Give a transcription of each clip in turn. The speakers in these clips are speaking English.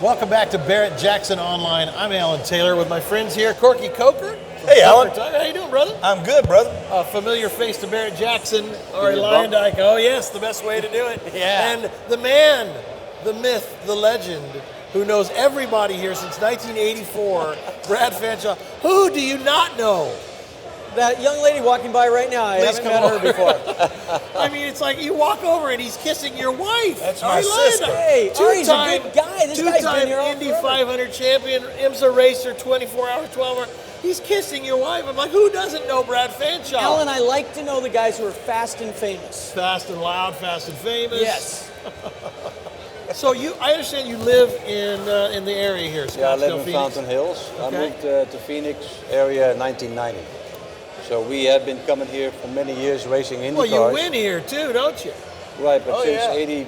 Welcome back to Barrett-Jackson Online. I'm Alan Taylor with my friends here, Corky Coker. Hey, Alan. How you doing, brother? I'm good, brother. A familiar face to Barrett-Jackson, Arie Luyendyk. Oh, yes, the best way to do it. Yeah. And the man, the myth, the legend, who knows everybody here since 1984, Brad Fanshaw. Who do you not know? That young lady walking by right now, I haven't met her before. I mean, it's like you walk over and he's kissing your wife. That's my sister. Hey, Arie's a good guy. This guy's been here all Indy forever. 500 champion, IMSA racer, 24-hour, 12-hour. He's kissing your wife. I'm like, who doesn't know Brad Fanshaw? Alan, I like to know the guys who are fast and famous. Fast and loud, fast and famous. Yes. So I understand you live in the area here, Scottsdale, Yeah, I live in Phoenix. Fountain Hills. Okay. I moved to Phoenix area in 1990. So we have been coming here for many years racing Indy Well, cars. you win here too, don't you? Right, but Oh, yeah.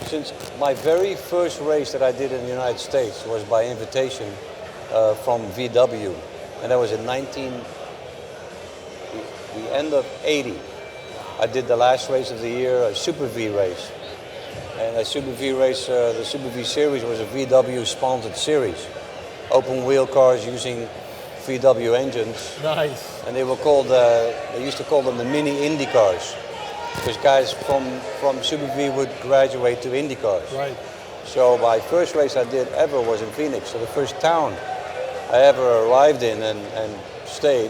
since my very first race that I did in the United States was by invitation from VW, and that was in the end of 80. I did the last race of the year, a Super V race. And a Super V race, the Super V series was a VW sponsored series. Open wheel cars using VW engines. Nice. And they were called, they used to call them the mini Indy cars. Because guys from Super V would graduate to Indy cars. Right. So my first race I did ever was in Phoenix. So the first town I ever arrived in and stayed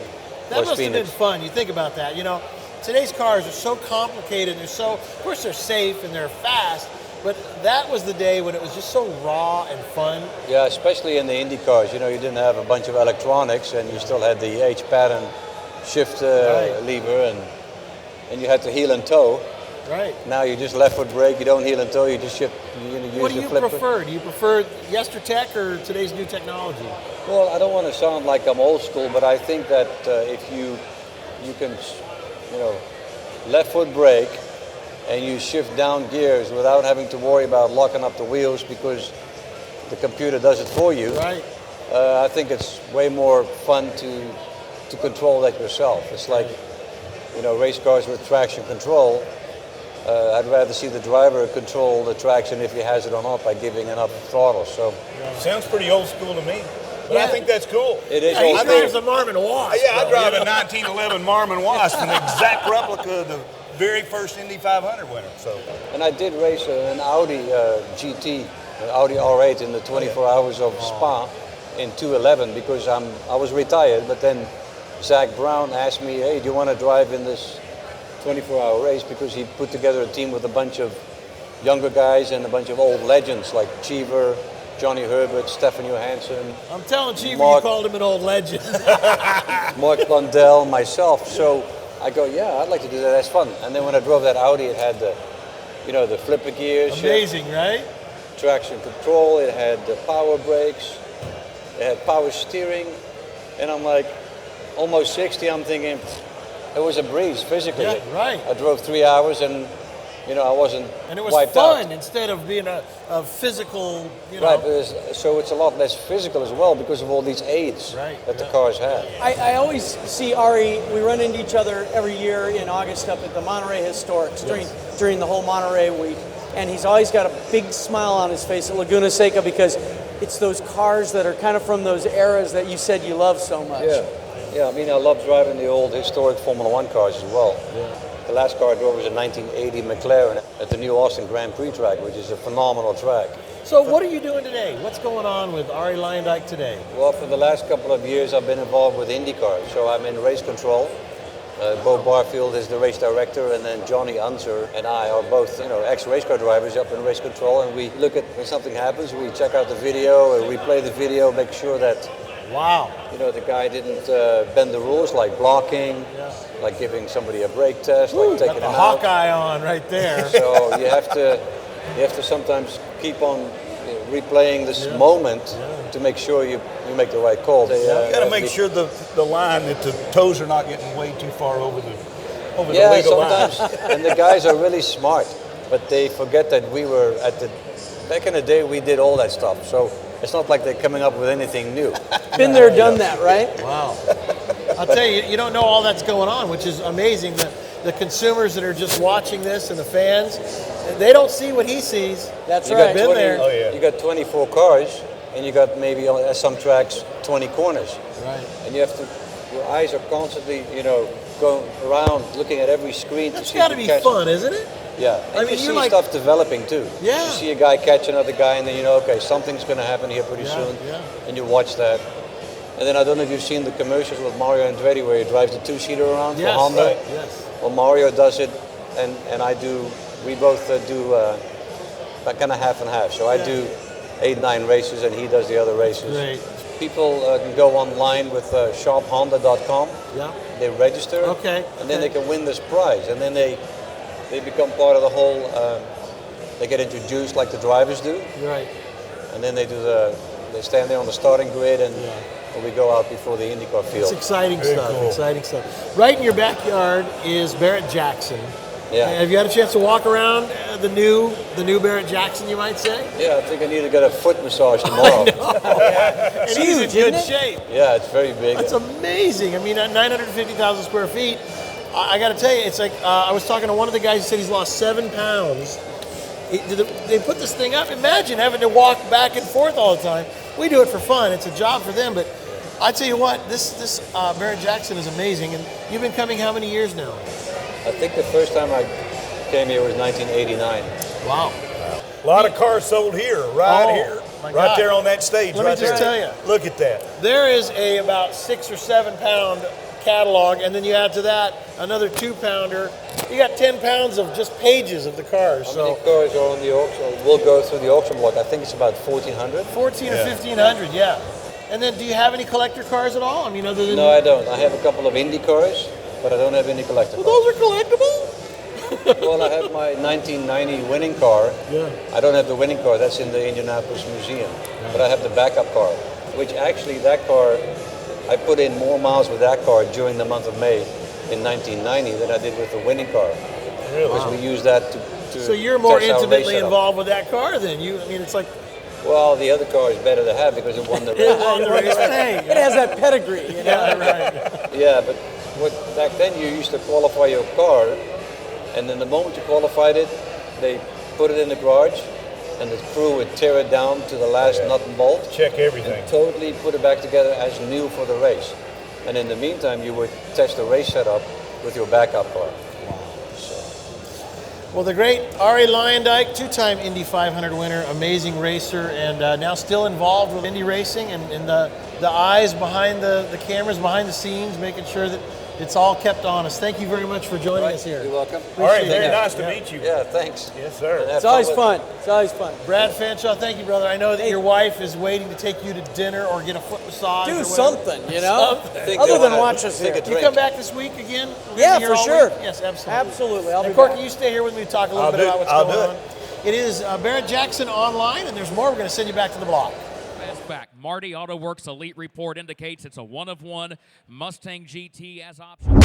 That was must have been Phoenix. fun. You think about that. You know, today's cars are so complicated. Of course, they're safe and they're fast. But that was the day when it was just so raw and fun. Yeah, especially in the Indy cars. You know, you didn't have a bunch of electronics and you still had the H-pattern shift Right. lever and you had to heel and toe. Right. Now you just left foot brake, you don't heel and toe, you just shift, you use What do the you flipper. prefer? Do you prefer yestertech or today's new technology? Well, I don't want to sound like I'm old school, but I think that if you can, you know, left foot brake and you shift down gears without having to worry about locking up the wheels because the computer does it for you. Right. I think it's way more fun to control that yourself. It's like, you know, race cars with traction control. I'd rather see the driver control the traction if he has it or not by giving enough throttle. So Sounds pretty old school to me. But Yeah. I think that's cool. it is. Yeah, he old drives school. a Marmon Wasp. Yeah, I though, drive you a know? 1911 Marmon Wasp, an exact replica of the very first Indy 500 winner. So And I did race an Audi GT, an Audi R8 in the 24 hours of Spa in 211 because I was retired. But then Zach Brown asked me, hey, do you want to drive in this 24-hour race? Because he put together a team with a bunch of younger guys and a bunch of old legends like Cheever, Johnny Herbert, Stefan Johansson, I'm telling Cheever you Mark- called him an old legend. Mark Blundell, myself. So I go, yeah, I'd like to do that. That's fun. And then when I drove that Audi, it had the, you know, the flipper gears, Amazing, right? traction control. It had the power brakes. It had power steering. And I'm like, almost 60. I'm thinking, it was a breeze physically. Yeah, right. I drove 3 hours and, you know, I wasn't And it was wiped fun out. instead of being a physical, you know. Right, but so it's a lot less physical as well because of all these aids Right, that the yeah. cars have. I always see Arie, we run into each other every year in August up at the Monterey Historics during the whole Monterey week. And he's always got a big smile on his face at Laguna Seca because it's those cars that are kind of from those eras that you said you love so much. Yeah, I mean, I love driving the old historic Formula One cars as well. The last car I drove was a 1980 McLaren at the new Austin Grand Prix track, which is a phenomenal track. So what are you doing today? What's going on with Arie Luyendyk today? Well, for the last couple of years, I've been involved with IndyCar, so I'm in race control. Bo Barfield is the race director, and then Johnny Unser and I are both, you know, ex-race car drivers up in race control, and we look at when something happens, we check out the video, replay the video, make sure that, Wow. you know, the guy didn't bend the rules, like blocking, like giving somebody a brake test, like taking Got the him out. Hawkeye on right there. So you have to sometimes keep on, you know, replaying this moment to make sure you make the right call. you got to make sure the line that the toes are not getting way too far over the Yeah, legal line. sometimes, and the guys are really smart, but they forget that we were back in the day we did all that stuff. So it's not like they're coming up with anything new. Been there, done that, right? Wow. I'll tell you, you don't know all that's going on, which is amazing. the consumers that are just watching this and the fans, they don't see what he sees. That's You right. got 20, there. Oh, yeah. You got 24 cars, and you got maybe at some tracks 20 corners. Right. And you have to, your eyes are constantly, going around, looking at every screen to That's see got if to you be catch fun, isn't it? Yeah, I and mean, you you're see like- stuff developing too. Yeah. You see a guy catch another guy, and then you know, okay, something's going to happen here pretty Yeah, soon. yeah. And you watch that. And then I don't know if you've seen the commercials with Mario Andretti where he drives the two-seater around Yes, for Honda. right, yes. Well, Mario does it, and I do. We both do that kind of half and half. So I do 8, 9 races, and he does the other races. Great. People can go online with shophonda.com. Yeah. They register, Okay, and then okay. they can win this prize, and then they become part of the whole. They get introduced like the drivers do, You're right. and then they stand there on the starting grid, and we go out before the IndyCar It's field. exciting Very stuff. cool. Exciting stuff. Right in your backyard is Barrett-Jackson. Yeah. Have you had a chance to walk around the new Barrett-Jackson, you might say? Yeah, I think I need to get a foot massage tomorrow. And he's in huge, good isn't it? shape. Yeah, it's very big. That's amazing. I mean, at 950,000 square feet, I got to tell you, it's like I was talking to one of the guys who said he's lost 7 pounds. They put this thing up. Imagine having to walk back and forth all the time. We do it for fun. It's a job for them. But I tell you what, this Barrett-Jackson is amazing. And you've been coming how many years now? I think the first time I came here was 1989. Wow. A lot of cars sold here, right here, my right God. there on that stage. Let me right just there. tell you. Look at that. There is about 6 or 7 pound catalog, and then you add to that another 2-pounder. You got 10 pounds of just pages of the cars. How So many cars are on the auction? We'll go through the auction block. I think it's about 1,400. 14 or 1,500, yeah. And then, do you have any collector cars at all? I mean, other than No, I don't. I have a couple of Indy cars, but I don't have any collector well, cars. those are collectible. Well, I have my 1990 winning car. Yeah. I don't have the winning car. That's in the Indianapolis Museum. But I have the backup car, which actually that car, I put in more miles with that car during the month of May in 1990 than I did with the winning car. Because we use that to So you're more test our race intimately setup. involved with that car than you. I mean, it's like Well, the other car is better to have because it won the race. on the race day. It has that pedigree, you know. Yeah, right. Yeah, but back then you used to qualify your car, and then the moment you qualified it, they put it in the garage, and the crew would tear it down to the last nut and bolt, Check everything. and totally put it back together as new for the race. And in the meantime, you would test the race setup with your backup car. Well, the great Arie Luyendyk, 2-time Indy 500 winner, amazing racer, and now still involved with Indy racing and the eyes behind the cameras, behind the scenes, making sure that it's all kept honest. Thank you very much for joining us here. You're welcome. All right, Appreciate very it. nice to Yeah. meet you. Yeah, thanks. Yes, sir. And have It's always with- fun. It's always fun. Brad Fanshaw, thank you, brother. I know that your wife is waiting to take you to dinner or get a foot massage. or Do whatever. something, you know. I think Other they than wanna watch us take here. a You drink. come back this week again? We're gonna Yeah, be here for all sure. week? Yes, absolutely. Absolutely. I'll And be Corky, back. you stay here with me to talk a little I'll bit do about it. what's I'll going do it. on. It is Barrett-Jackson online, and there's more. We're going to send you back to the block. Back. Marty AutoWorks Elite Report indicates it's a 1 of 1 Mustang GT as option.